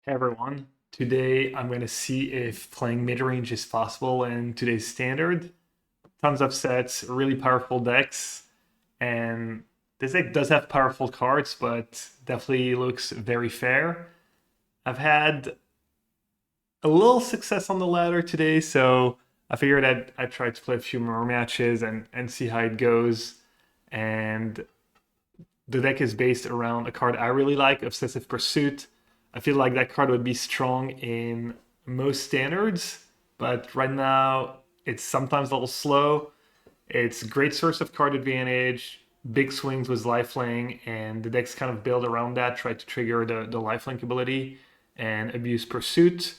Hey everyone, today I'm going to see if playing mid-range is possible in today's standard. Tons of sets, really powerful decks, and this deck does have powerful cards, but definitely looks very fair. I've had a little success on the ladder today, so I figured I'd try to play a few more matches and see how it goes. And the deck is based around a card I really like, Obsessive Pursuit. I feel like that card would be strong in most standards, but right now it's sometimes a little slow. It's a great source of card advantage, big swings with lifelink, and the deck's kind of built around that, try to trigger the lifelink ability and abuse Pursuit.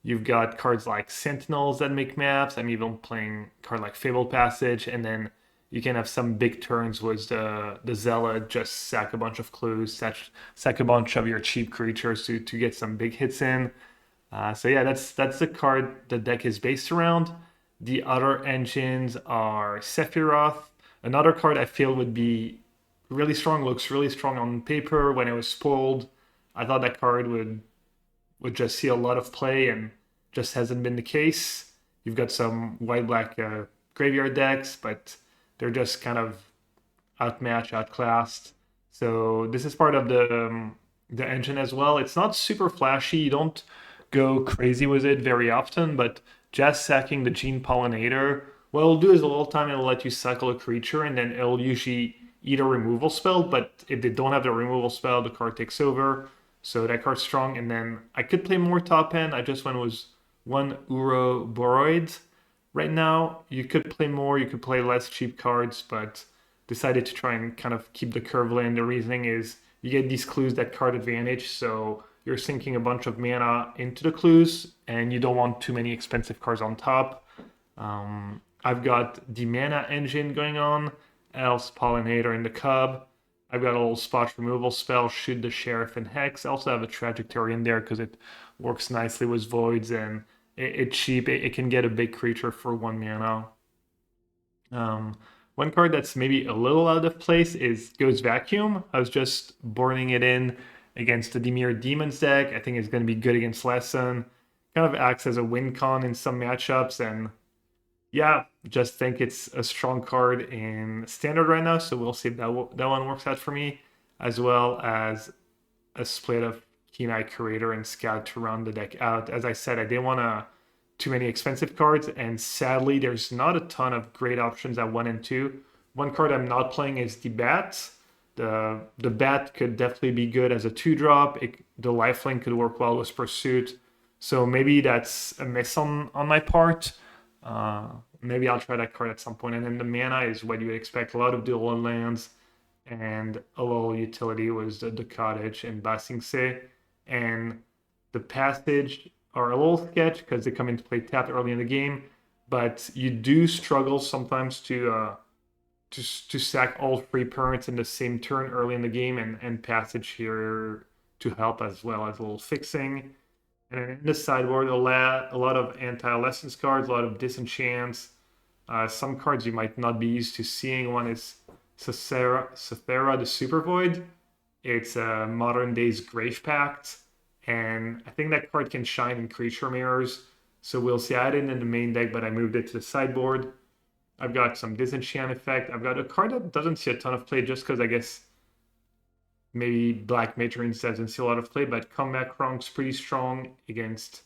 You've got cards like Sentinels that make maps. I'm even playing a card like Fabled Passage, and then you can have some big turns with the Zealot, just sack a bunch of clues, sack a bunch of your cheap creatures to get some big hits in. So yeah, that's the card the deck is based around. The other engines are Sephiroth. Another card I feel would be really strong, looks really strong on paper. When it was spoiled, I thought that card would just see a lot of play and just hasn't been the case. You've got some white black graveyard decks, but they're just kind of outmatched, outclassed. So this is part of the engine as well. It's not super flashy. You don't go crazy with it very often, but just sacking the Gene Pollinator, what it'll do is a little time it'll let you cycle a creature, and then it'll usually eat a removal spell. But if they don't have the removal spell, the card takes over. So that card's strong. And then I could play more top end. I just went with one Uro Boroid. Right now, you could play more, you could play less cheap cards, but decided to try and kind of keep the curve lane. The reasoning is you get these clues that card advantage, so you're sinking a bunch of mana into the clues, and you don't want too many expensive cards on top. I've got the mana engine going on, Elves, Pollinator, and the Cub. I've got a little spot removal spell, Shoot the Sheriff and Hex. I also have a Trajectory in there because it works nicely with Voids and it's cheap. It can get a big creature for 1 mana. Um, One card that's maybe a little out of place is Ghost Vacuum. I was just boarding it in against the Dimir Demons deck. I think it's going to be good against Lesson. Kind of acts as a win con in some matchups, and yeah, just think it's a strong card in Standard right now. So we'll see if that one works out for me, as well as a split of Keen Eye Curator and Scout to round the deck out. As I said, I didn't want too many expensive cards, and sadly, there's not a ton of great options at 1 and 2. One card I'm not playing is the Bat. The Bat could definitely be good as a 2 drop. The lifelink could work well with Pursuit. So maybe that's a miss on my part. Uh, Maybe I'll try that card at some point. And then the mana is what you would expect. A lot of dual lands and a little utility was the cottage and Basing Se. And the passage are a little sketch because they come into play tapped early in the game, but you do struggle sometimes to sack all 3 permanents in the same turn early in the game, and passage here to help as well as a little fixing. And then in the sideboard, a lot of anti-lessons cards, a lot of disenchants. Some cards you might not be used to seeing. One is Sathera the Super Void. It's a modern days Grave Pact, and I think that card can shine in creature mirrors. So we'll see. I had it in the main deck, but I moved it to the sideboard. I've got some disenchant effect. I've got a card that doesn't see a ton of play just because I guess maybe Black Midrange doesn't see a lot of play, but Comeback Kronk's pretty strong against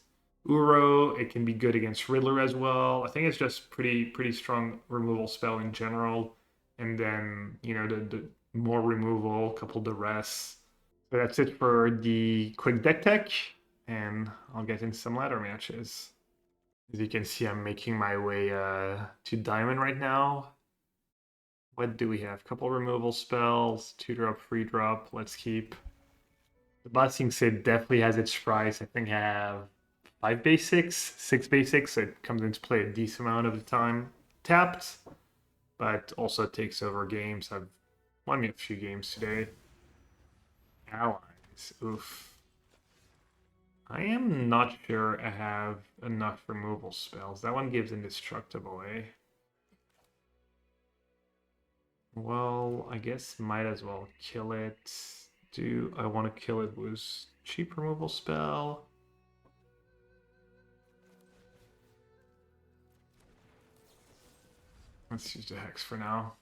Uro. It can be good against Riddler as well. I think it's just pretty strong removal spell in general. And then, the more removal, couple the rest. So that's it for the quick deck tech, and I'll get in some ladder matches. As you can see, I'm making my way to Diamond right now. What do we have? Couple removal spells, 2 drop, 3 drop. Let's keep. The Blessing Sid definitely has its price. I think I have 5 basics, 6 basics. So it comes into play a decent amount of the time tapped, but also takes over games. I've won me a few games today. Allies, oof. I am not sure I have enough removal spells. That one gives indestructible, eh? Well, I guess might as well kill it. Do I want to kill it with cheap removal spell. Let's use the Hex for now.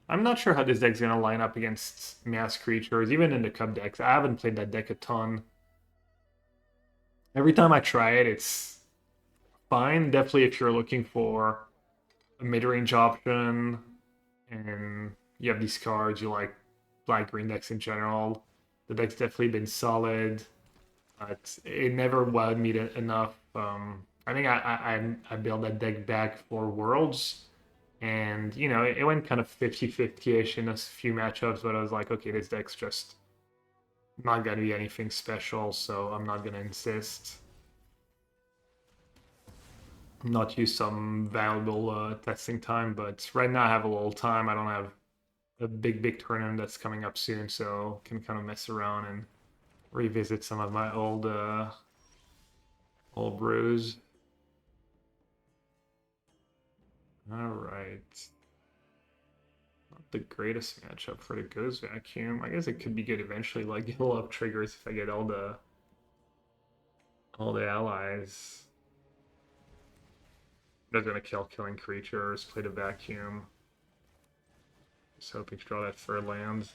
I'm not sure how this deck's gonna line up against mass creatures, even in the cup decks. I haven't played that deck a ton. Every time I try it, it's fine. Definitely if you're looking for a mid-range option and you have these cards, you like black-green decks in general. The deck's definitely been solid, but it never wowed me enough. I think I built that deck back for Worlds, and you know it went kind of 50-50ish in a few matchups, but I was like, okay, this deck's just not gonna be anything special, so I'm not gonna insist. Not use some valuable testing time, but right now I have a little time. I don't have a big tournament that's coming up soon, so can kind of mess around and revisit some of my old brews. All right. Not the greatest matchup for the Ghost Vacuum. I guess it could be good eventually, like get a lot of triggers if I get all the allies. They're gonna kill killing creatures, play the vacuum. Just hoping to draw that for land.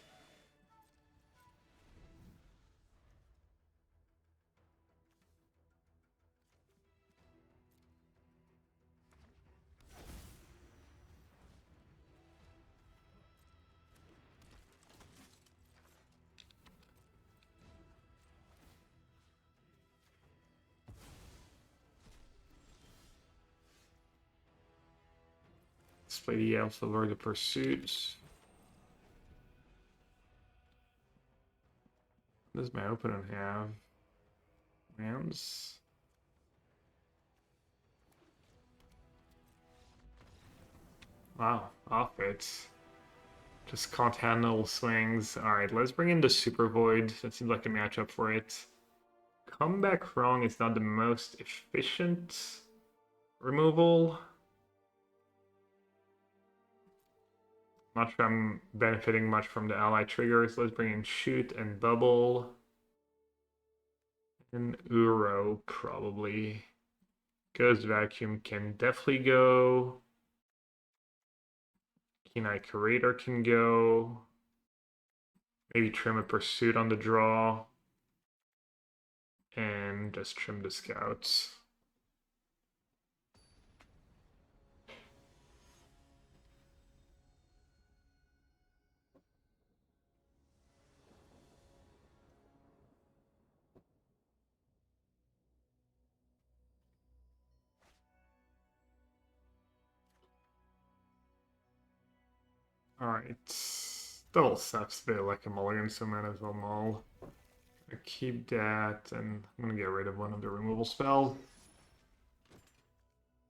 Let's play the Alpha Lord of Pursuit. What does my opponent have? Rams? Wow, off it. Just can't handle swings. Alright, let's bring in the Super Void. That seems like a matchup for it. Comeback Wrong is not the most efficient removal. Not sure I'm benefiting much from the ally triggers. Let's bring in Shoot and Bubble. And Uro, probably. Ghost Vacuum can definitely go. Keen-Eye Curator can go. Maybe trim a Pursuit on the draw. And just trim the Scouts. Alright. Double Sep's a bit like a mulligan, so might as well mull. I keep that, and I'm gonna get rid of one of the removal spells.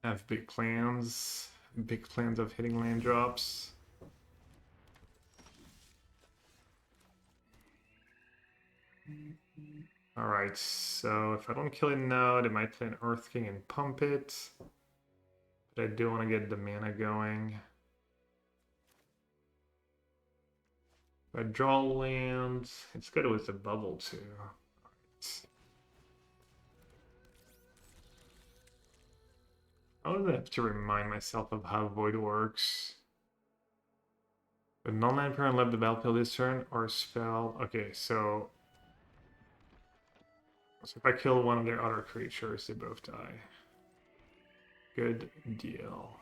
I have big plans of hitting land drops. Alright, so if I don't kill it now, they might play an Earth King and pump it. But I do want to get the mana going. If I draw land, it's good with the bubble too. Right. I would have to remind myself of how Void works. The non-land parent left the battlefield this turn or spell. Okay, so if I kill one of their other creatures, they both die. Good deal.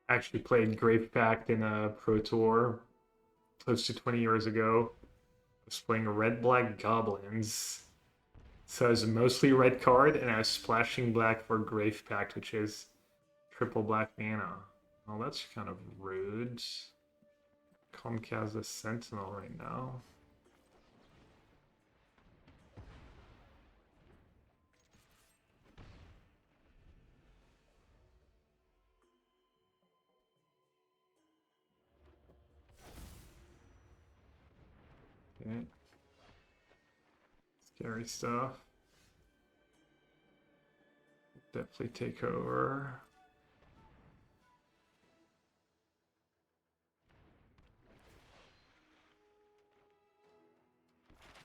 Actually played Grave Pact in a Pro Tour close to 20 years ago. I was playing red-black goblins. So it was a mostly red card, and I was splashing black for Grave Pact, which is triple black mana. Well, that's kind of rude. Comcast a Sentinel right now. Alright. Scary stuff. Definitely take over.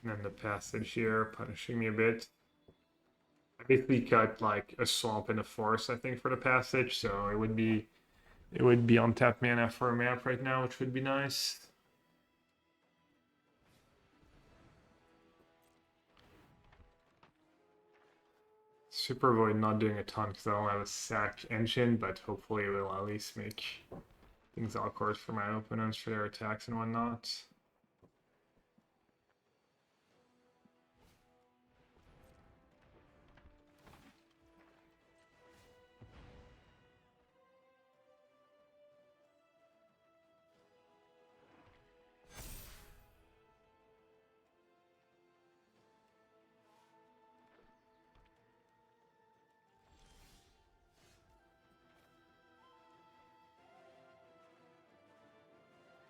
And then the passage here, punishing me a bit. I basically cut like a swamp and a forest, I think, for the passage, so it would be on tap mana for a map right now, which would be nice. Super Void not doing a ton because I don't have a sack engine, but hopefully it will at least make things awkward for my opponents for their attacks and whatnot.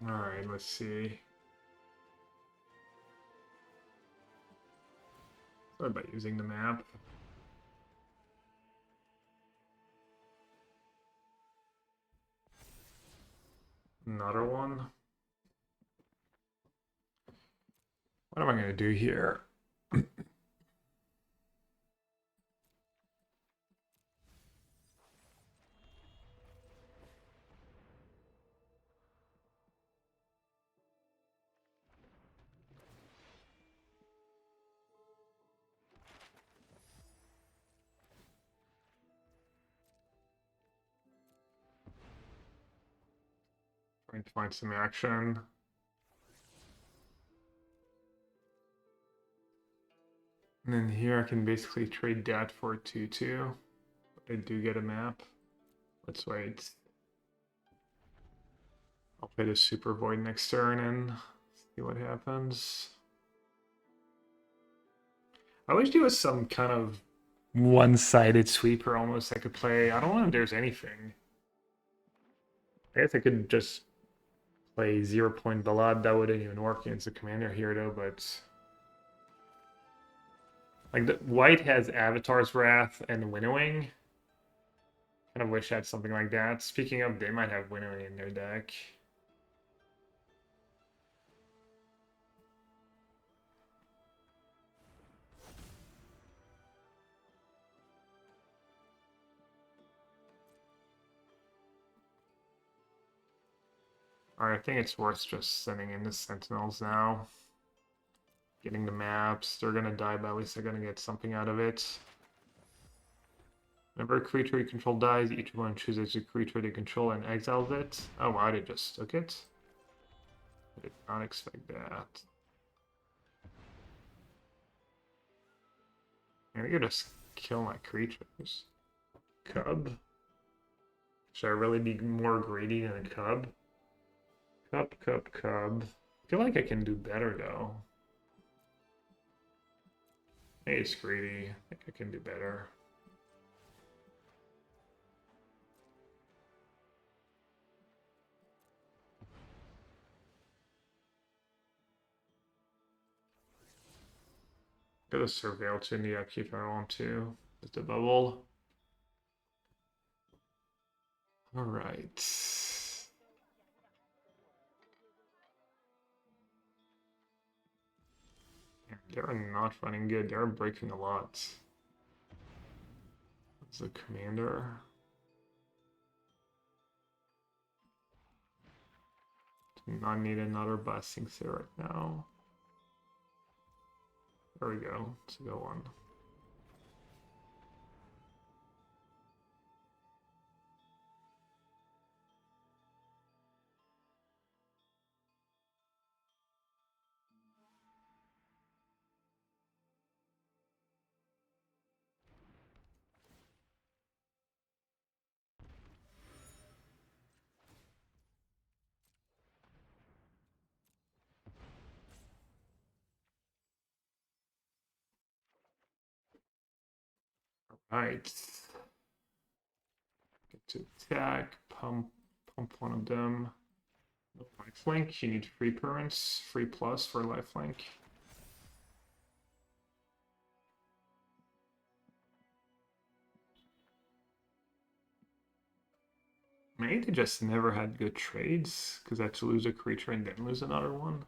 Alright, let's see. Sorry about using the map. Another one. What am I going to do here? Trying to find some action. And then here I can basically trade that for a 2/2. I do get a map. Let's wait. I'll play the Super Void next turn and see what happens. I wish there was some kind of one-sided sweeper almost I could play. I don't know if there's anything. I guess I could just play 0-point Ballad. That wouldn't even work against the commander here though, but like the white has Avatar's Wrath and Winnowing. Kind of wish I had something like that. Speaking of, they might have Winnowing in their deck. Alright, I think it's worth just sending in the Sentinels now. Getting the maps. They're gonna die, but at least they're gonna get something out of it. Whenever a creature you control dies, each one chooses a creature they control and exiles it. Oh wow, they just took it. I did not expect that. I think I just kill my creatures. Cub? Should I really be more greedy than a cub? Cub. I feel like I can do better though. Hey, it's greedy. I think I can do better. Go to Surveil to the upkeep if I want to. With the bubble. Alright. They're not running good. They're breaking a lot. What's the commander? Do not need another Blasting Sphere right now. There we go. It's a good one. Right. Get to attack, pump one of them. Lifelink, you need free permanents, free plus for lifelink. Maybe they just never had good trades, because I had to lose a creature and then lose another one.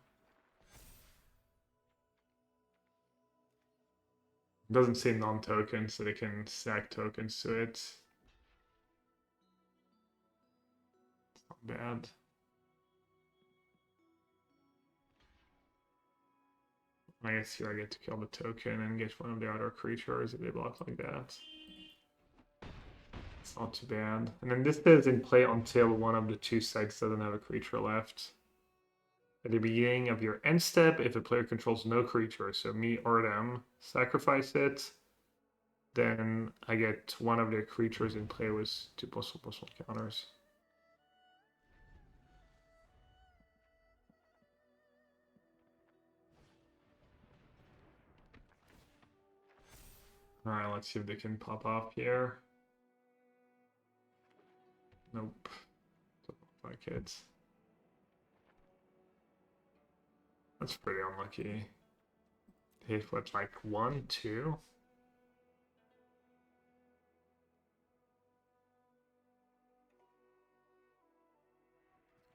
It doesn't say non-token, so they can stack tokens to it. It's not bad. I guess here I get to kill the token and get one of the other creatures if they block like that. It's not too bad. And then this is in play until one of the two sides doesn't have a creature left. At the beginning of your end step, if a player controls no creature, so me or them, sacrifice it, then I get one of their creatures in play with 2+1/+1 counters. Alright, let's see if they can pop off here. Nope. Don't look like it. That's pretty unlucky. They hit what, like 1, 2?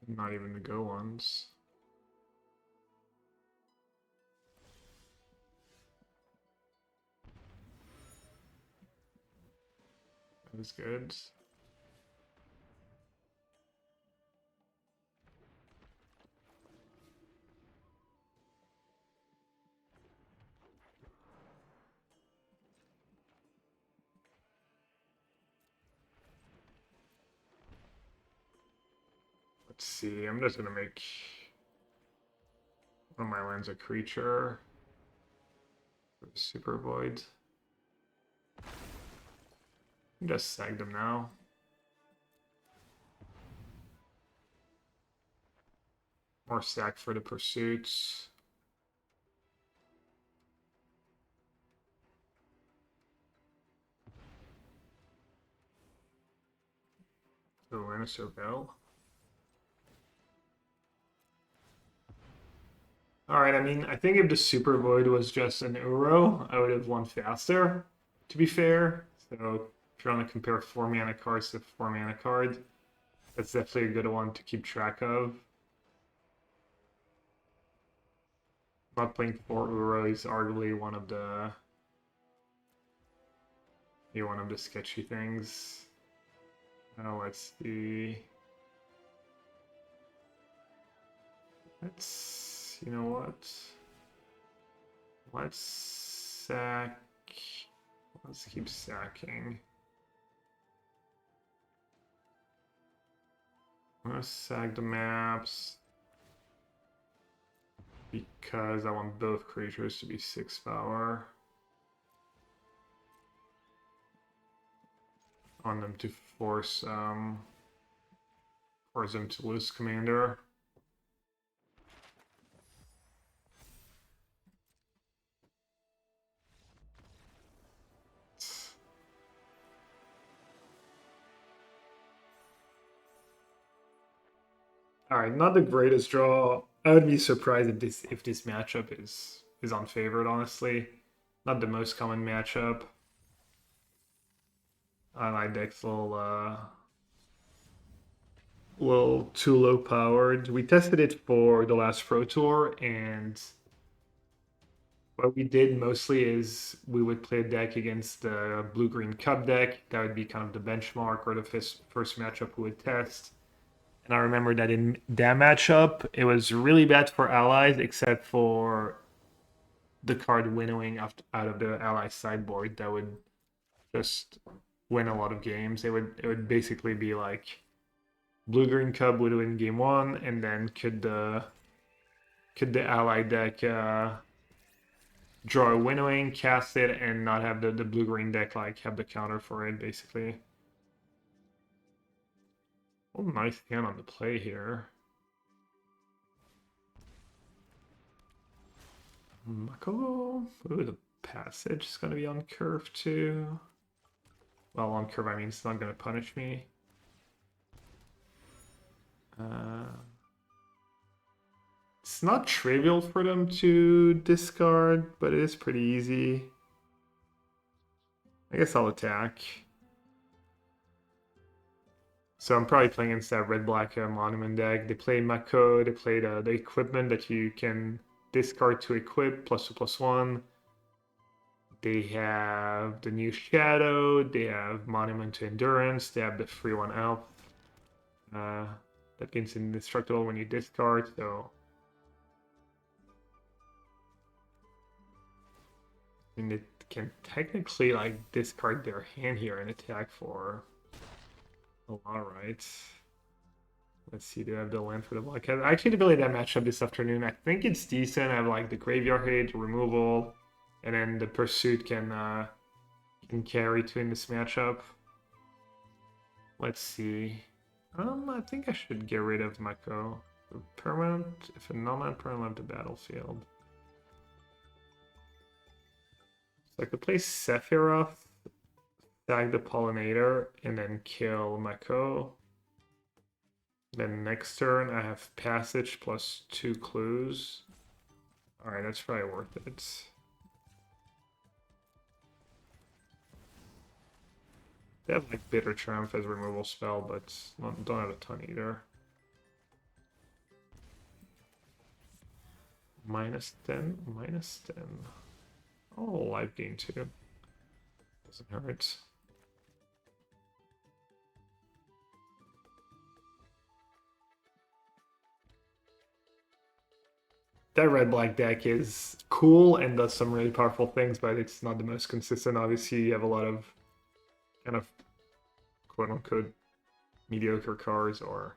Not even the go ones. That was good. Let's see, I'm just gonna make one of my lands a creature. Super Void. Just sag them now. More stack for the pursuits. Awareness or Bell. Alright, I mean, I think if the Super Void was just an Uro, I would have won faster, to be fair. So if you want to compare 4 mana cards to 4 mana card, that's definitely a good one to keep track of. Not playing 4 Uro is arguably one of the sketchy things. Now let's see. You know what? Let's sack. Let's keep sacking. I'm gonna sack the maps because I want both creatures to be 6 power. I want them to force them to lose commander. All right, not the greatest draw. I would be surprised if this matchup is unfavored. Honestly, not the most common matchup. My deck's a little too low powered. We tested it for the last Pro Tour, and what we did mostly is we would play a deck against the blue-green Cub deck. That would be kind of the benchmark or the first matchup we would test. And I remember that in that matchup, it was really bad for allies, except for the card winnowing out of the ally sideboard that would just win a lot of games. It would basically be like blue-green Cub would win game 1, and then could the ally deck draw a winnowing, cast it, and not have the blue-green deck like have the counter for it, basically. Oh, nice hand on the play here. Mako. Ooh, the passage is going to be on curve too. Well, on curve, I mean it's not going to punish me. It's not trivial for them to discard, but it is pretty easy. I guess I'll attack. So I'm probably playing against that red-black monument deck. They play Mako, they play the equipment that you can discard to equip, +2/+1. They have the new Shadow, they have Monument to Endurance, they have the free one elf. That gains indestructible when you discard, so... I mean, it can technically, like, discard their hand here and attack for a lot, right? Let's see, do I have the land for the black? I actually didn't play that matchup this afternoon. I think it's decent. I have, like, the graveyard hit, removal, and then the pursuit can carry to in this matchup. Let's see. I think I should get rid of Mako. Permanent, if a non-land permanent left the battlefield. So I could play Sephiroth, tag the Pollinator, and then kill Mako. Then next turn I have Passage plus 2 clues. Alright, that's probably worth it. They have like Bitter Triumph as a removal spell, but don't have a ton either. -10, -10. Oh, life gain too. Doesn't hurt. That red-black deck is cool and does some really powerful things, but it's not the most consistent. Obviously, you have a lot of kind of quote-unquote mediocre cards or...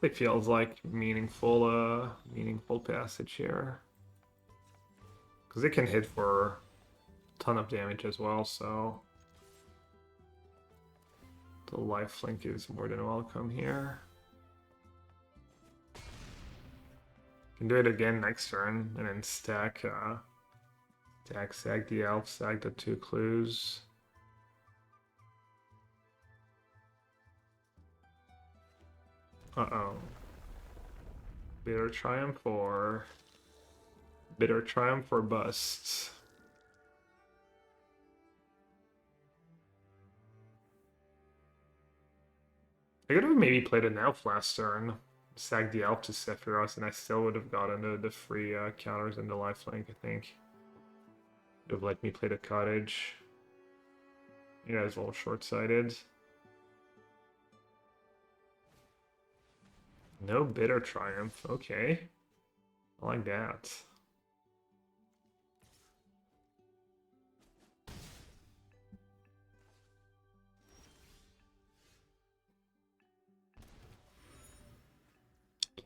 It feels like meaningful passage here. Because it can hit for a ton of damage as well, so... The lifelink is more than welcome here. Can do it again next turn, and then stack, sag the elf, sag the 2 clues. Uh-oh. Bitter Triumph or bust. I could have maybe played an elf last turn, sagged the elf to Sephiroth, and I still would have gotten the free counters and the lifelink, I think. Would have let me play the cottage. You guys a little short-sighted. No Bitter Triumph, okay. I like that.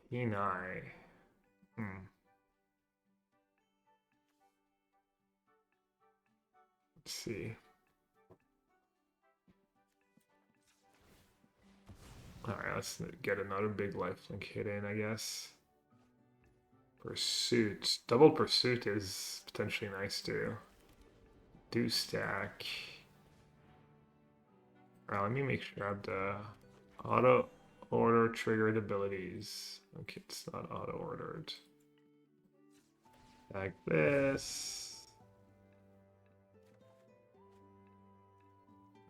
Kenai. Let's see. Alright, let's get another big lifelink hit in, I guess. Pursuit. Double Pursuit is potentially nice too. Do stack. Alright, let me make sure I have the auto order triggered abilities. Okay, it's not auto ordered. Like this.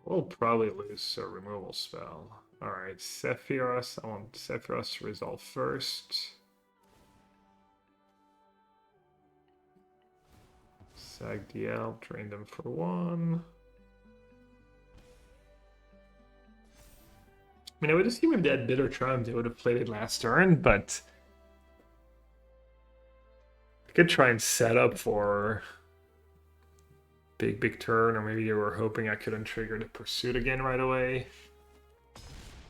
We'll probably lose a removal spell. Alright, Sephiroth. I want Sephiroth to resolve first. Sag DL, drain them for 1. I mean, I would assume if they had Bitter Triumph, they would have played it last turn, but I could try and set up for big turn, or maybe you were hoping I couldn't trigger the Pursuit again right away.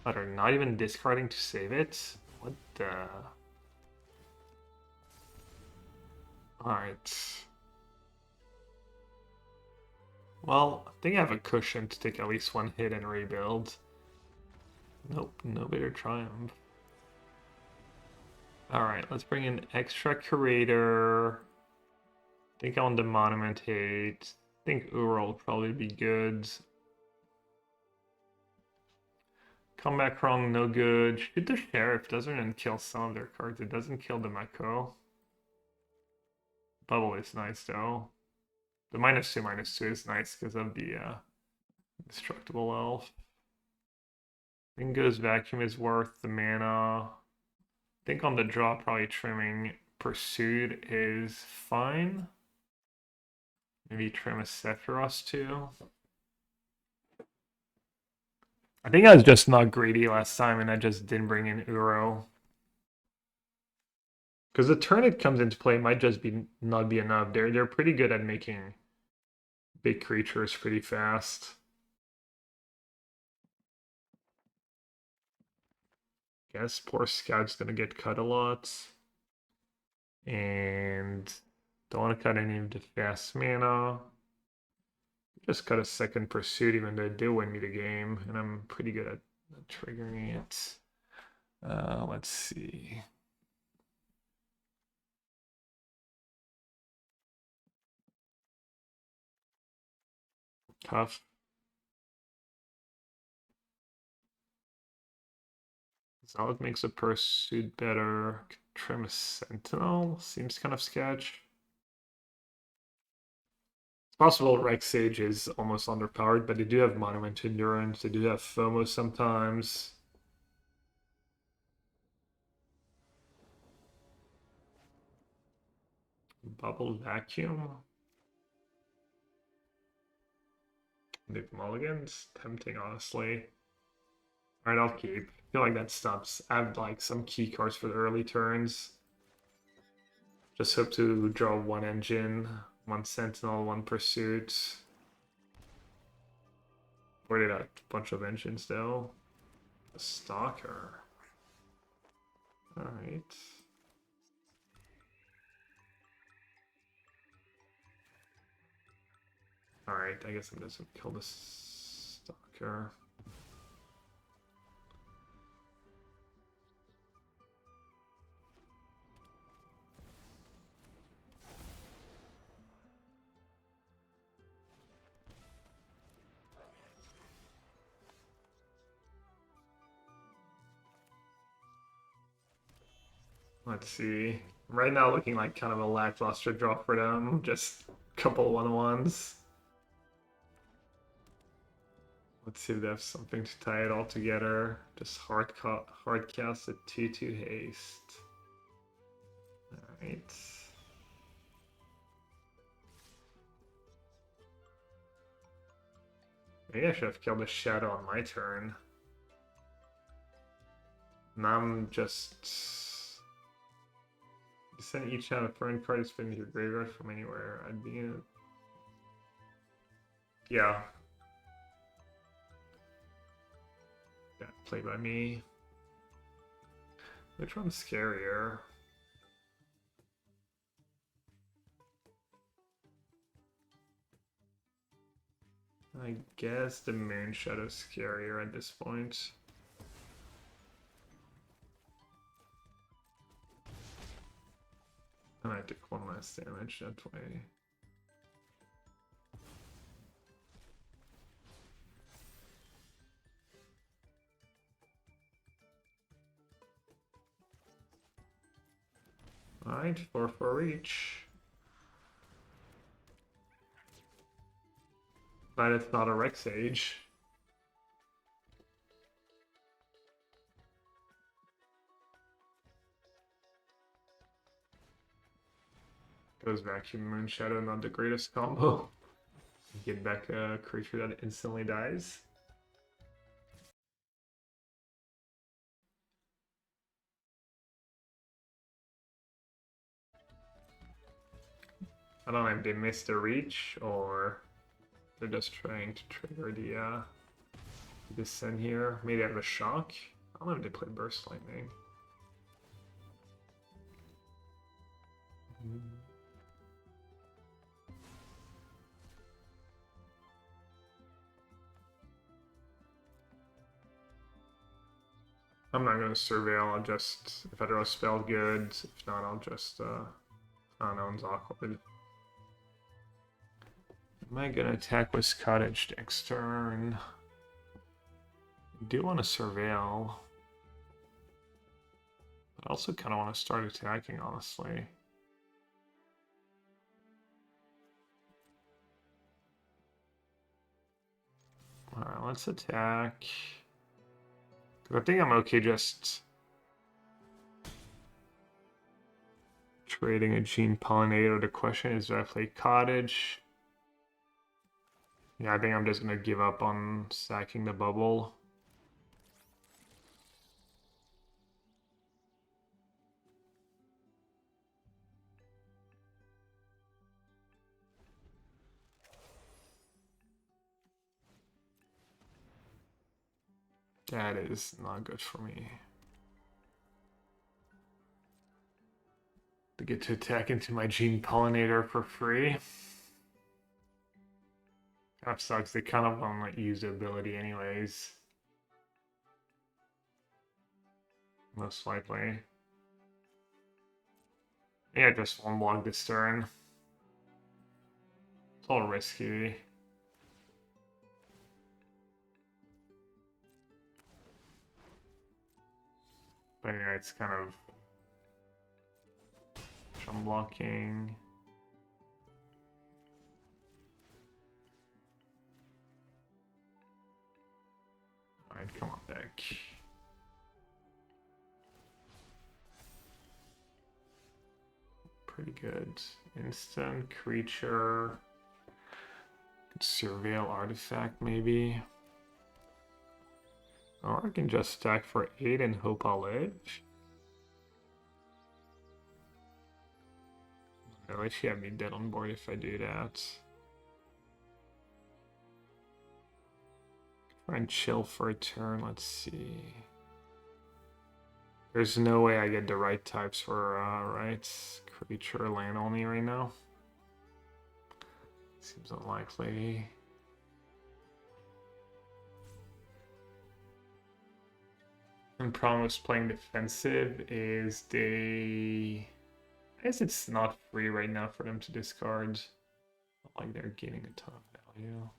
I don't know, not even discarding to save it? What the... Alright. Well, I think I have a cushion to take at least one hit and rebuild. Nope, no Bitter Triumph. Alright, let's bring in extra curator. I think I want the monument hate. I think Uro will probably be good. Come back wrong, no good. Shoot the sheriff, doesn't even kill some of their cards. It doesn't kill the Mako. Bubble is nice though. The -2/-2 is nice because of the destructible elf. Ringo's vacuum is worth the mana. I think on the draw, probably trimming Pursued is fine. Maybe trim a Sephiroth too. I think I was just not greedy last time and I just didn't bring in Uro. Because the turn it comes into play might just be not be enough. They're pretty good at making big creatures pretty fast. Guess poor Scout's gonna get cut a lot. And don't want to cut any of the fast mana. Just cut a second pursuit even though it did win me the game. And I'm pretty good at triggering it. Let's see. Tough. Solid makes a pursuit better. Trim a sentinel. Seems kind of sketch. It's possible Rex Sage is almost underpowered, but they do have Monument Endurance. They do have FOMO sometimes. Bubble Vacuum. Nick Mulligan's tempting, honestly. Alright, I'll keep. I feel like that stops. I have like some key cards for the early turns. Just hope to draw one engine, one sentinel, one pursuit. Where did a bunch of engines though? A stalker. Alright. Alright, I guess I'm just gonna kill the stalker. Let's see. Right now looking like kind of a lackluster draw for them. Just a couple 1/1s. Let's see if they have something to tie it all together. Just hard cast a 2/2 haste. Alright. Maybe I should have killed a shadow on my turn. Now I'm just... You send each out a friend card to spin into your graveyard from anywhere. I'd be in it. Yeah. Bad play by me. Which one's scarier? I guess the Moon Shadow's scarier at this point. And I took one less damage that way. Alright, 4/4 each. But it's not a Rex Age. Goes Vacuum Moon Shadow, not the greatest combo. Get back a creature that instantly dies. I don't know if they missed the reach or they're just trying to trigger the descent here. Maybe they have a shock. I don't know if they play Burst Lightning. I'm not gonna surveil, I'll just, if I draw a spell, good. If not, I'll just, oh no, it's awkward. Am I gonna attack with Cottage next turn? I do want to surveil. But I also kind of want to start attacking, honestly. Alright, let's attack. I think I'm okay just trading a Gene Pollinator. The question is, do I play Cottage? Yeah, I think I'm just gonna give up on sacking the bubble. That is not good for me. To get to attack into my Gene Pollinator for free. That sucks. They kind of won't let you use the ability anyways. Most likely. Yeah, just one block this turn. It's all risky. But anyway, it's kind of jump blocking. Alright, come on back. Pretty good. Instant creature. Surveil artifact maybe. Or I can just stack for 8 and hope I'll live. At least you have me dead on board if I do that. Try and chill for a turn, let's see. There's no way I get the right types for right creature land only right now. Seems unlikely. And problem with playing defensive is I guess it's not free right now for them to discard. Not like they're gaining a ton of value.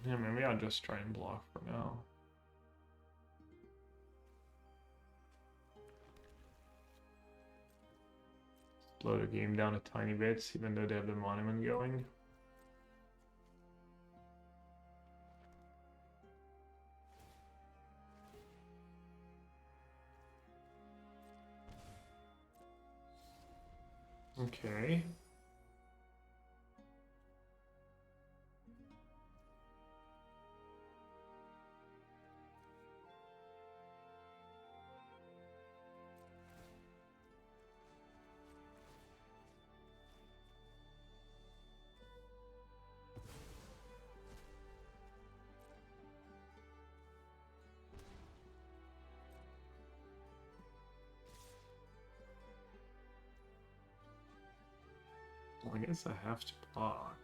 Yeah, maybe I'll just try and block for now. Slow the game down a tiny bit, even though they have the monument going. Okay. Well, I guess I have to block.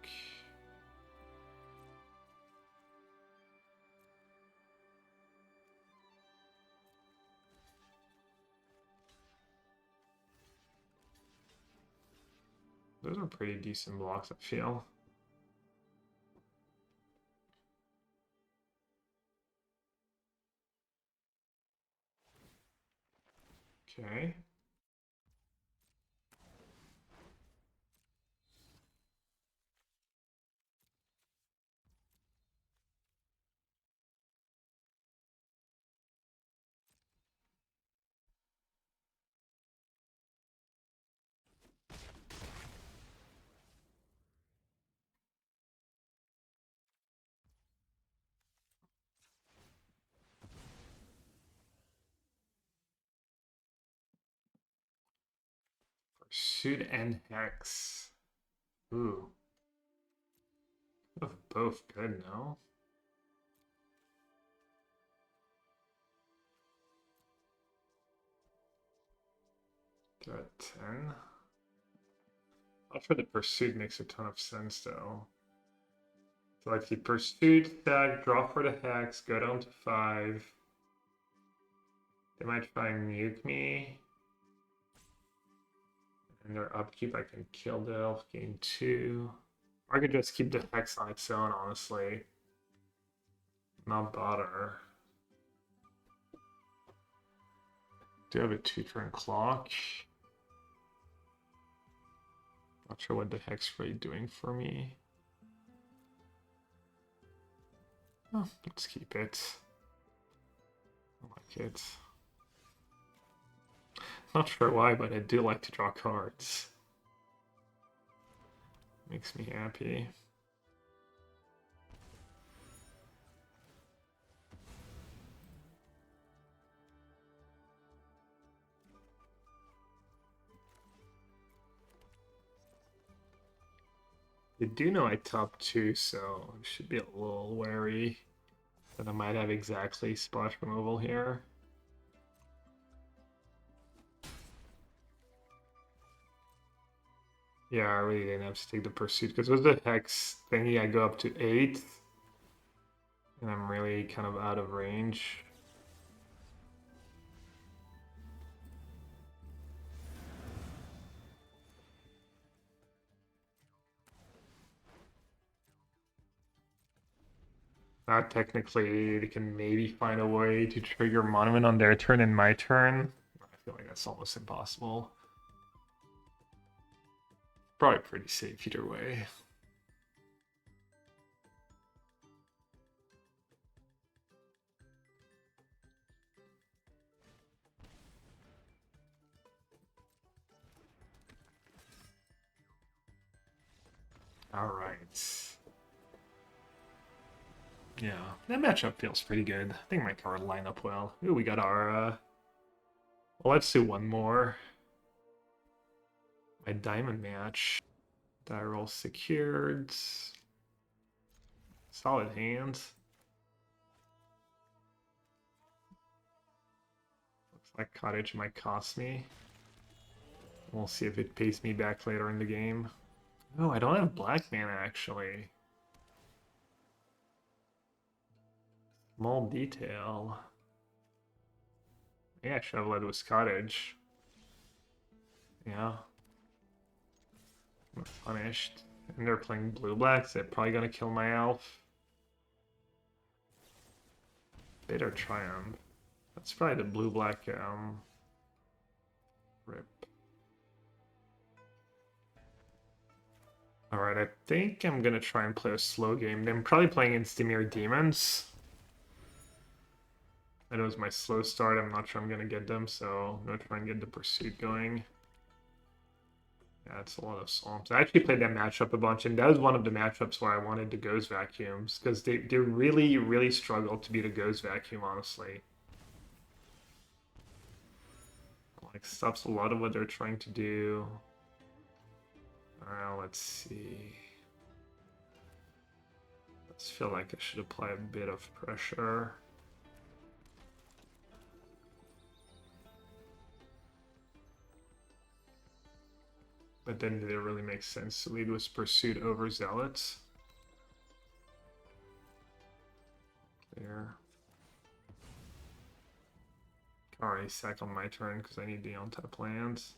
Those are pretty decent blocks, I feel. Okay. Pursuit and Hex. Ooh. Both good, no? They're at 10. Not sure the pursuit makes a ton of sense though. So let's see, pursuit, stack, draw for the hex, go down to 5. They might try and nuke me. And their upkeep, I can kill the elf, gain 2. Or I could just keep the hex on its own, honestly. Not bother. Do have a 2-turn clock. Not sure what the hex rate doing for me. Oh, let's keep it. I like it. Not sure why, but I do like to draw cards. Makes me happy. They do know I top 2, so I should be a little wary that I might have exactly splash removal here. Yeah, I really didn't have to take the pursuit because with the hex thingy I go up to 8 and I'm really kind of out of range. Technically, they can maybe find a way to trigger Monument on their turn and my turn. I feel like that's almost impossible. Probably pretty safe either way. Alright. Yeah, that matchup feels pretty good. I think my card line up well. Ooh, we got our, well, let's do one more. My diamond match. Die roll secured. Solid hand. Looks like cottage might cost me. We'll see if it pays me back later in the game. Oh, I don't have black mana actually. Small detail. Yeah, I should have led with cottage. Yeah. I'm punished. And they're playing blue-black, so they're probably gonna kill my elf. Bitter Triumph. That's probably the blue-black rip. Alright, I think I'm gonna try and play a slow game. I'm probably playing against Dimir Demons. That was my slow start. I'm not sure I'm gonna get them, so I'm gonna try and get the pursuit going. Yeah, it's a lot of swamps. I actually played that matchup a bunch, and that was one of the matchups where I wanted the Ghost Vacuums, because they really, really struggled to beat a Ghost Vacuum, honestly. Like, stops a lot of what they're trying to do. Alright, let's see. I just feel like I should apply a bit of pressure. But then did it really make sense to lead with Pursuit over Zealots? There. Already sack on my turn because I need the on-tap lands.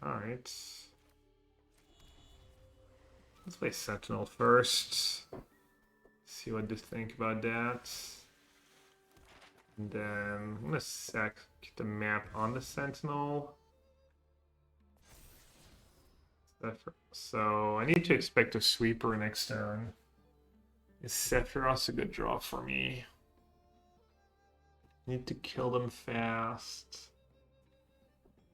Alright. Let's play Sentinel first. See what to think about that. And then I'm gonna sack the map on the Sentinel. So I need to expect a sweeper next turn. Is Sephiroth a good draw for me? Need to kill them fast.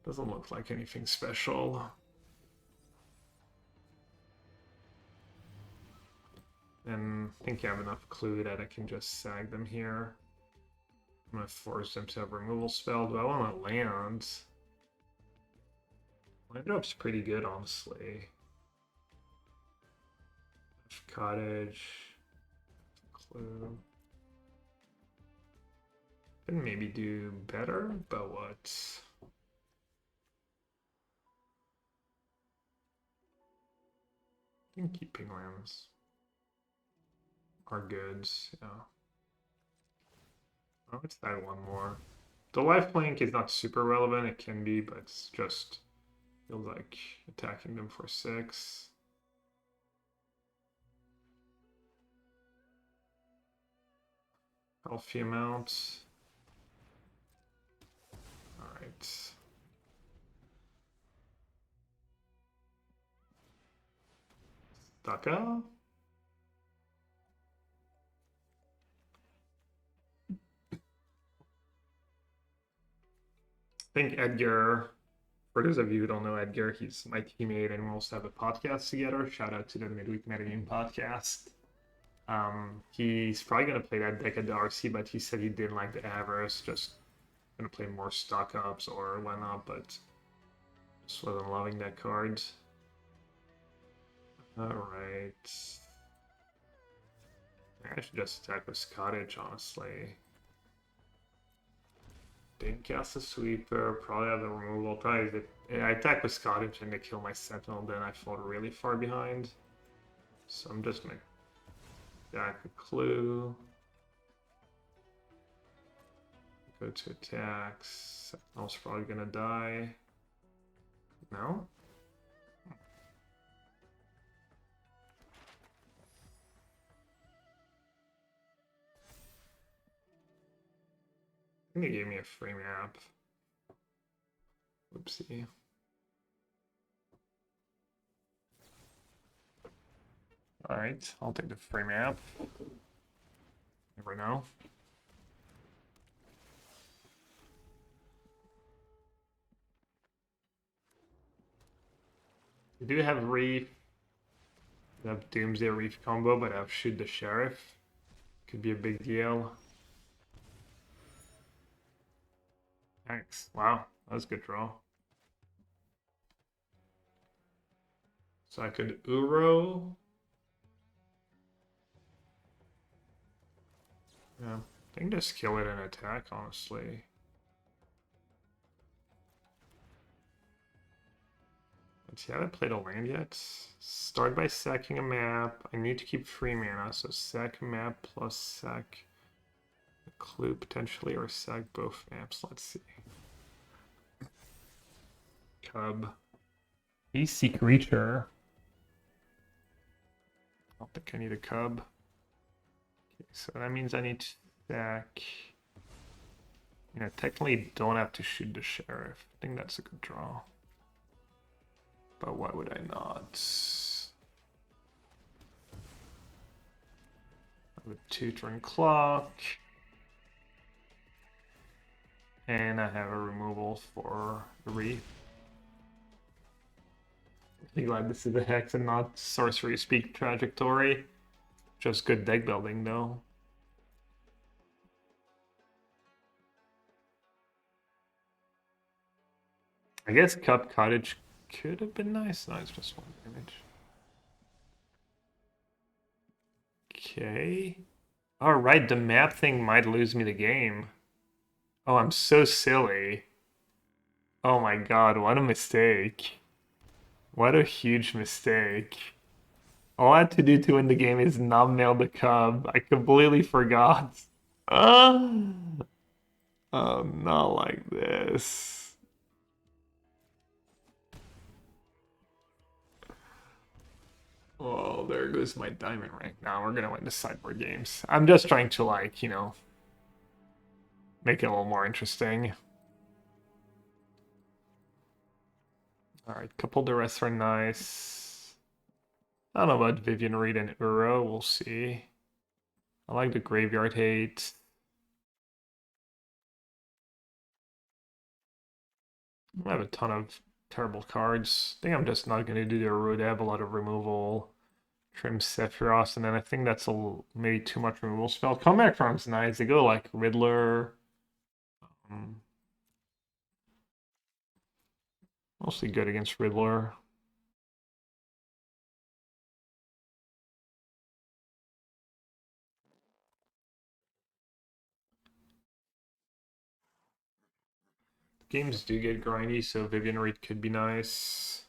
Doesn't look like anything special. And I think I have enough clue that I can just sag them here. I'm gonna force them to have removal spell. Do I want to land? Land drop's pretty good, honestly. Cottage. Clue. I Could maybe do better, but what? I think keeping lands are good, yeah. Oh, it's that one more. The lifelink is not super relevant, it can be, but it's just feels like attacking them for 6. Healthy amount. Alright. Stucco? I think Edgar, for those of you who don't know Edgar, he's my teammate and we also have a podcast together. Shout out to the Midweek Metagame podcast. He's probably going to play that deck at the RC, but he said he didn't like the Avarice, just going to play more stock ups or whatnot, but just wasn't loving that card. Alright. I should just attack with Cottage, honestly. Didn't cast a sweeper, probably have the removal. Probably I attack with Cottage and they kill my Sentinel, then I fall really far behind. So I'm just gonna attack a clue. Go to attacks. Sentinel's probably gonna die. No? I think they gave me a free map. Whoopsie. Alright, I'll take the free map. Never know. We do have Reef. We have Doomsday Reef combo, but I'll shoot the Sheriff. Could be a big deal. Thanks. Wow, that was a good draw. So I could Uro. Yeah, I think just kill it and attack, honestly. Let's see, I haven't played a land yet. Start by sacking a map. I need to keep free mana, so sack a map plus sack a clue potentially, or sack both maps. Let's see. Cub. AC creature. I don't think I need a cub. Okay, so that means I need to sack. You know, technically don't have to shoot the sheriff. I think that's a good draw. But why would I not? I have a 2-turn clock. And I have a removal for Reef. I'm glad this is a Hex and not Sorcery Speak Trajectory. Just good deck building though. I guess Cup Cottage could have been nice. No, it's just 1 damage. Okay. Alright, the map thing might lose me the game. Oh, I'm so silly. Oh my god, what a mistake. What a huge mistake. All I had to do to win the game is not mail the cub. I completely forgot. Oh, not like this. Oh, there goes my diamond rank. Now we're gonna win the sideboard games. I'm just trying to, like, you know, make it a little more interesting. Alright, couple the rest are nice. I don't know about Vivian Reid and Uro, we'll see. I like the Graveyard Hate. I have a ton of terrible cards. I think I'm just not going to do the Uro. They have a lot of removal. Trim Sephiroth, and then I think that's maybe too much removal spell. Comeback Farm's nice. They go like Riddler. Mostly good against Riddler. games do get grindy, so Vivian Reid could be nice.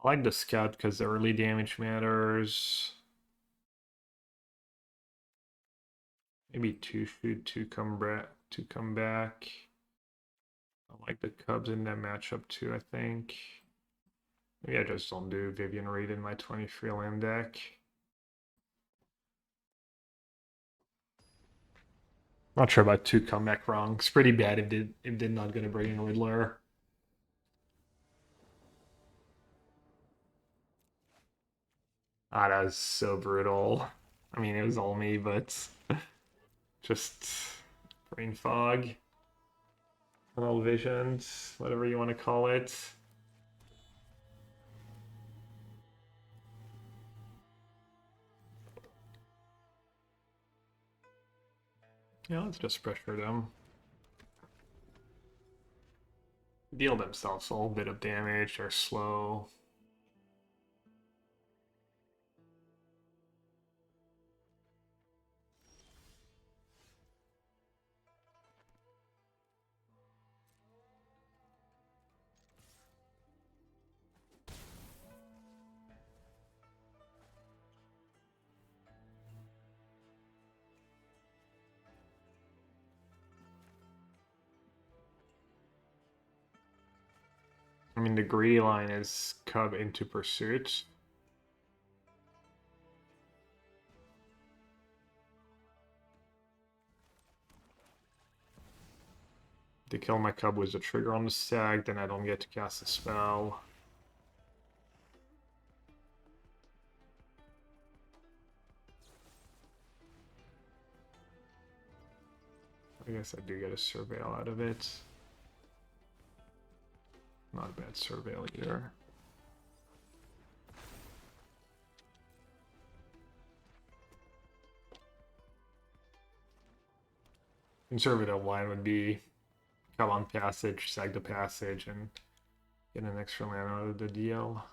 I like the Scout because the early damage matters. Maybe 2 shoot to come back. I like the Cubs in that matchup too, I think. Maybe I just don't do Vivian Reid in my 23 land deck. Not sure about 2 comeback wrong. It's pretty bad if they're not gonna bring in Riddler. Ah, that was so brutal. I mean, it was all me, but just brain fog, tunnel visions, whatever you want to call it. Yeah, let's just pressure them. Deal themselves a little bit of damage. They're slow. I mean, the greedy line is Cub into Pursuit. To kill my Cub with a trigger on the stag, then I don't get to cast a spell. I guess I do get a Surveil out of it. Not a bad Surveil either. Conservative line would be Cub on Passage, sag the Passage, and get an extra land out of the deal.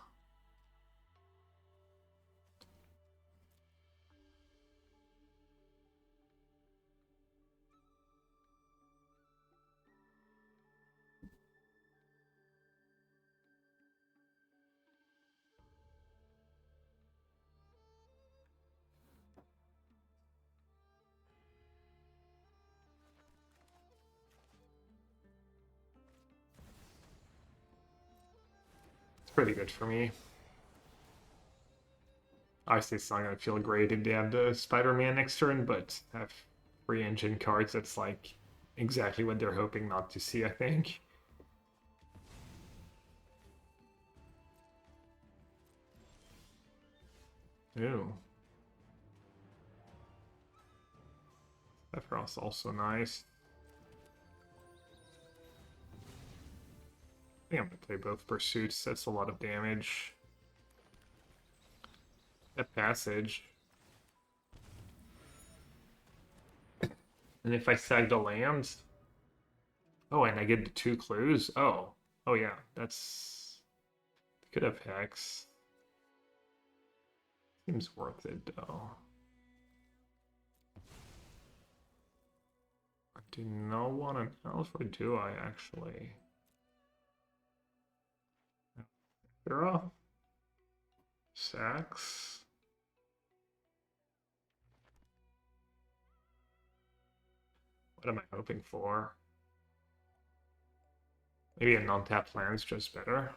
Pretty good for me. Obviously, it's not going to feel great if they have the Spider-Man next turn, but have free engine cards, that's like exactly what they're hoping not to see, I think. Ooh. That frost's also nice. I think I'm going to play both Pursuits. That's a lot of damage. That Passage. And if I sag the lands... Oh, and I get the 2 clues? Oh. Oh, yeah. That's... Could have Hex. Seems worth it, though. I do not want an elf, or do I, actually? Hero? Sax? What am I hoping for? Maybe a non-tap land's just better.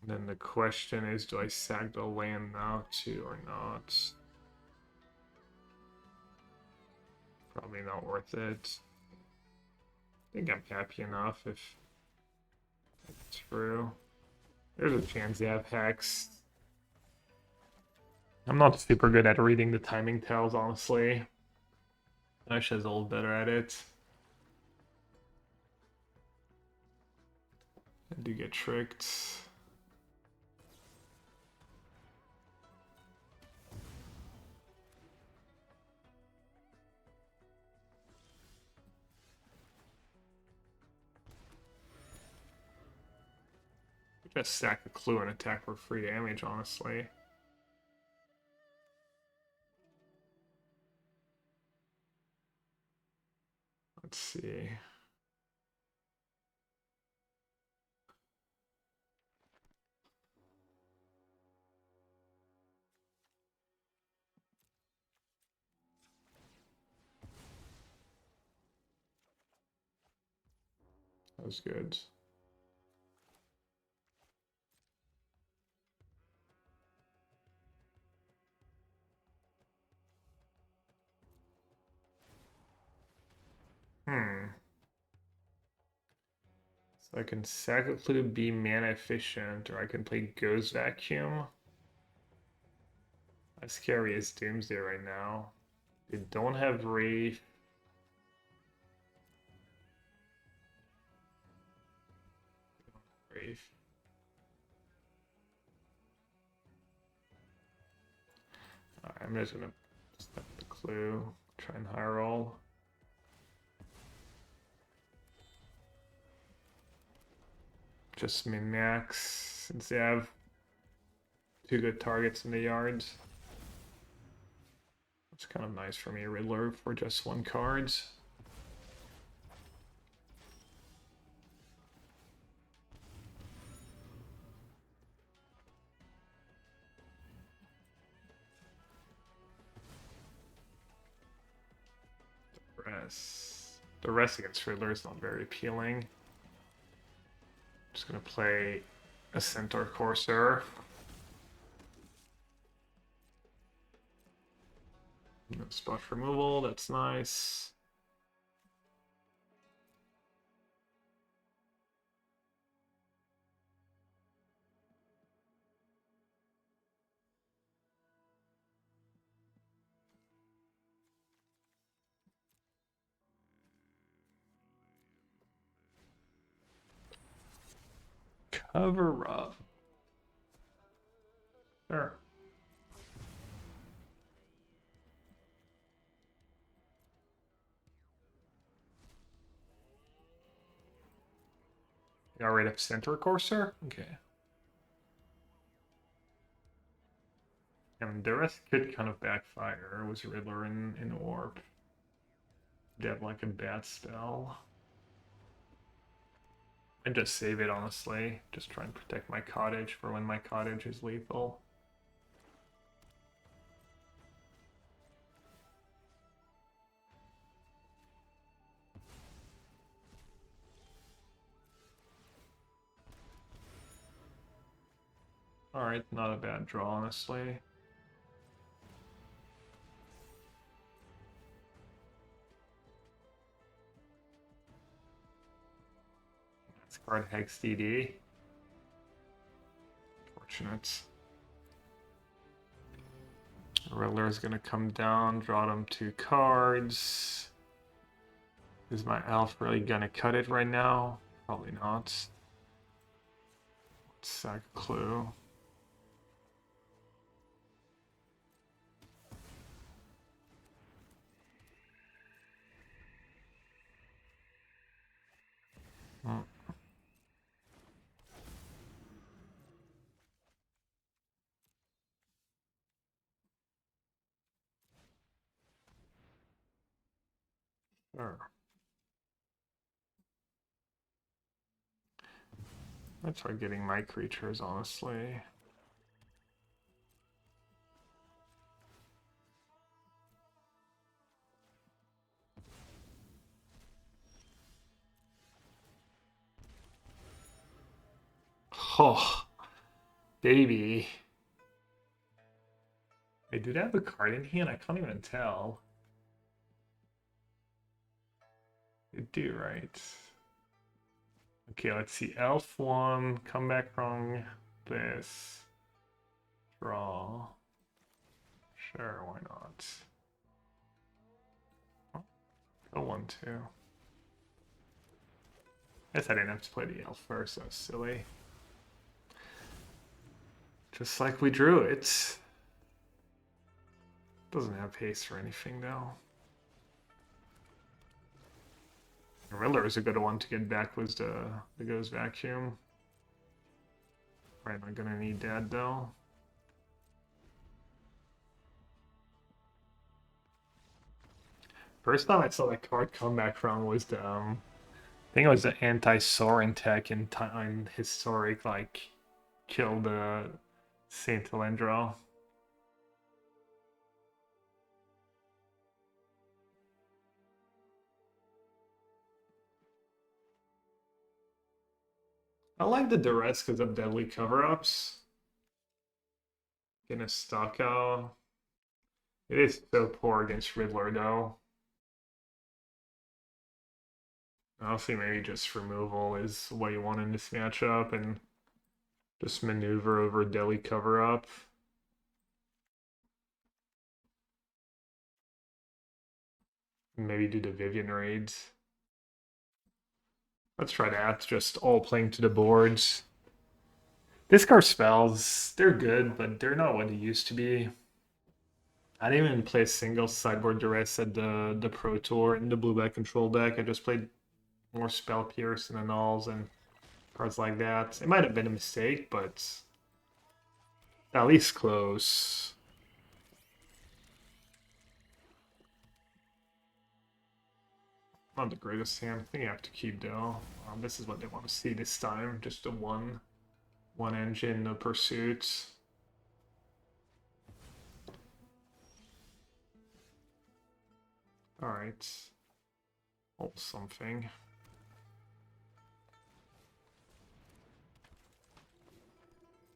And then the question is, do I sag the land now too or not? Probably not worth it. I think I'm happy enough if that's true. There's a chance they have Hex. I'm not super good at reading the timing tells, honestly. Ash is a little better at it. I do get tricked. Just sack a clue and attack for free damage, honestly. Let's see. That was good. So I can sack a clue, be mana efficient, or I can play Ghost Vacuum. As scary as Doomsday right now. They don't have Wraith. Wraith. Alright, I'm just gonna step the clue, try and high roll. Just min-max, since they have 2 good targets in the yards. It's kind of nice for me, Riddler, for just 1 card. The rest against Riddler is not very appealing. Just gonna play a Centaur Courser. No spot removal, that's nice. Cover up. Sure. You already have Centaur Courser? Okay. And the rest could kind of backfire. It was Riddler in Orb. They have like a bad spell. And just save it, honestly. Just try and protect my cottage for when my cottage is lethal. Alright, not a bad draw, honestly. Let's card Hex DD. Fortunate. Riddler is gonna come down, draw them 2 cards. Is my elf really gonna cut it right now? Probably not. Let's sack a clue. Sure. Let's try getting my creatures, honestly. Oh, baby. Wait, did I have a card in hand? I can't even tell. I do, right? Okay, let's see. Elf 1, come back from this. Draw. Sure, why not? Oh, go 1, 2. Guess I didn't have to play the elf first, that was silly. Just like we drew it. Doesn't have haste or anything, though. Riddler is a good one to get back was the Ghost Vacuum. Right, I'm gonna need that, though. First time I saw that card come back from was the I think it was the anti-Sorin tech in time historic, like kill the Saint Elendro. I like the duress because of deadly cover-ups. Getting a Stockow. It is so poor against Riddler though. Honestly, maybe just removal is what you want in this matchup and just maneuver over deadly cover-up. Maybe do the Vivian raids. Let's try that, just all playing to the boards. Discard spells, they're good, but they're not what they used to be. I didn't even play a single sideboard duress at the Pro Tour in the blue-black control deck. I just played more Spell Pierce and Annuls and cards like that. It might have been a mistake, but at least close. Not the greatest hand. I think you have to keep though. This is what they want to see this time. Just a one engine, no pursuits. All right. Oh, something.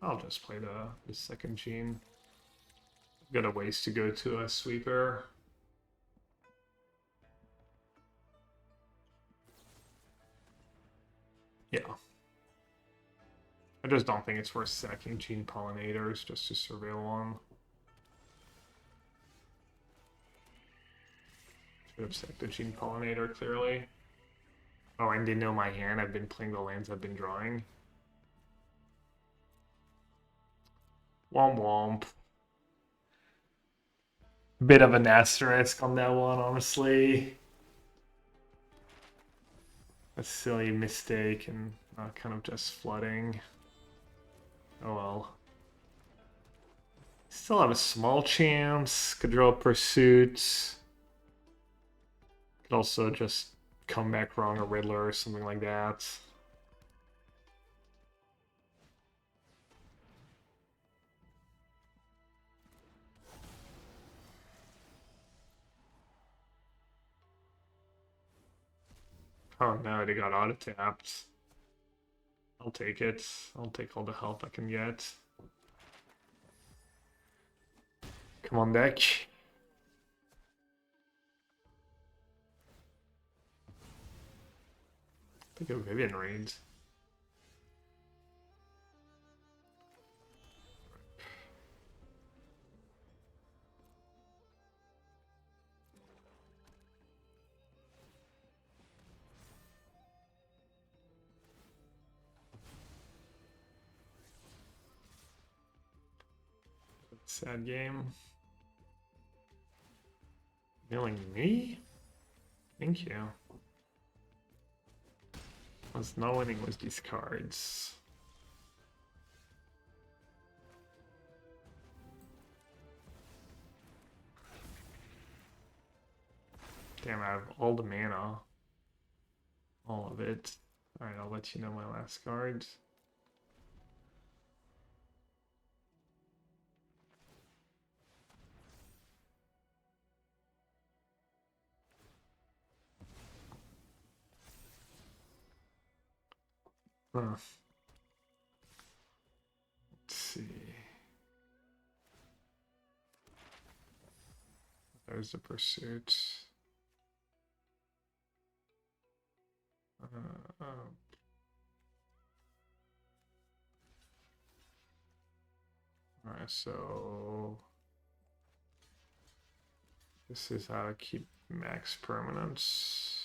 I'll just play the second gene. Got a ways to go to a sweeper. Yeah. I just don't think it's worth sacking gene pollinators just to surveil one. Should have sacked the gene pollinator clearly. Oh, and they know my hand. I've been playing the lands I've been drawing. Womp womp. Bit of an asterisk on that one, honestly. A silly mistake and kind of just flooding. Oh well. Still have a small chance. Could draw pursuit. Could also just come back wrong a Riddler or something like that. Oh no, they got auto-tapped. I'll take it. I'll take all the help I can get. Come on, deck. I think a Vivian raids. Sad game. Milling me? Thank you. I was not winning with these cards. Damn, I have all the mana. All of it. Alright, I'll let you know my last cards. Huh. Let's see. There's the pursuit. Alright, so this is how to keep max permanence.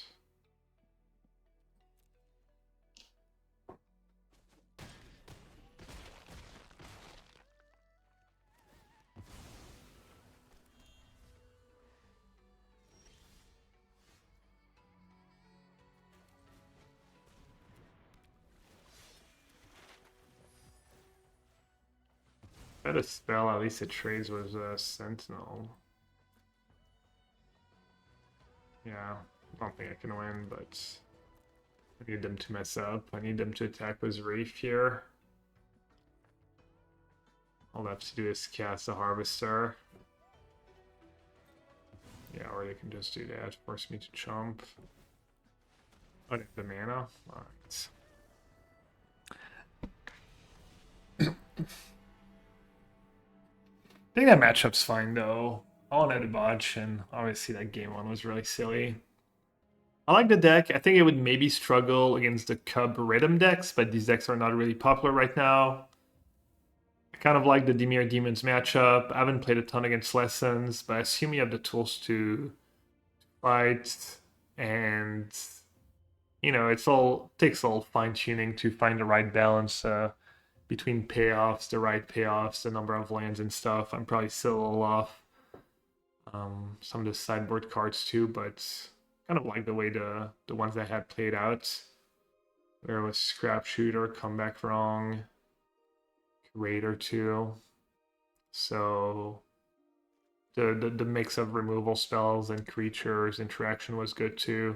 Had a spell, at least it trades with Sentinel. Yeah, I don't think I can win, but I need them to mess up. I need them to attack with Reef here. All I have to do is cast a Harvester. Yeah, or they can just do that, force me to chump. Oh, they have the mana? Alright. I think that matchup's fine though. I wanted a bunch, and obviously that game one was really silly. I like the deck. I think it would maybe struggle against the Cub Rhythm decks, but these decks are not really popular right now. I kind of like the Dimir Demons matchup. I haven't played a ton against Lessons, but I assume you have the tools to fight, and it's all takes all fine tuning to find the right balance between payoffs, the right payoffs, the number of lands and stuff. I'm probably still a little off some of the sideboard cards too, but kind of like the way the ones I had played out. There was Scrap Shooter, Come Back Wrong, Raider 2. So the mix of removal spells and creatures interaction was good too.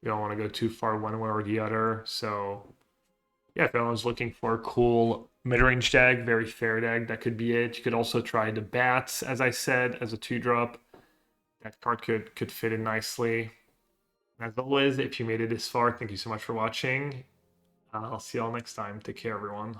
You don't want to go too far one way or the other. So yeah, if anyone's looking for a cool mid-range deck, very fair deck, that could be it. You could also try the Bats, as I said, as a 2-drop. That card could fit in nicely. As always, if you made it this far, thank you so much for watching. I'll see y'all next time. Take care, everyone.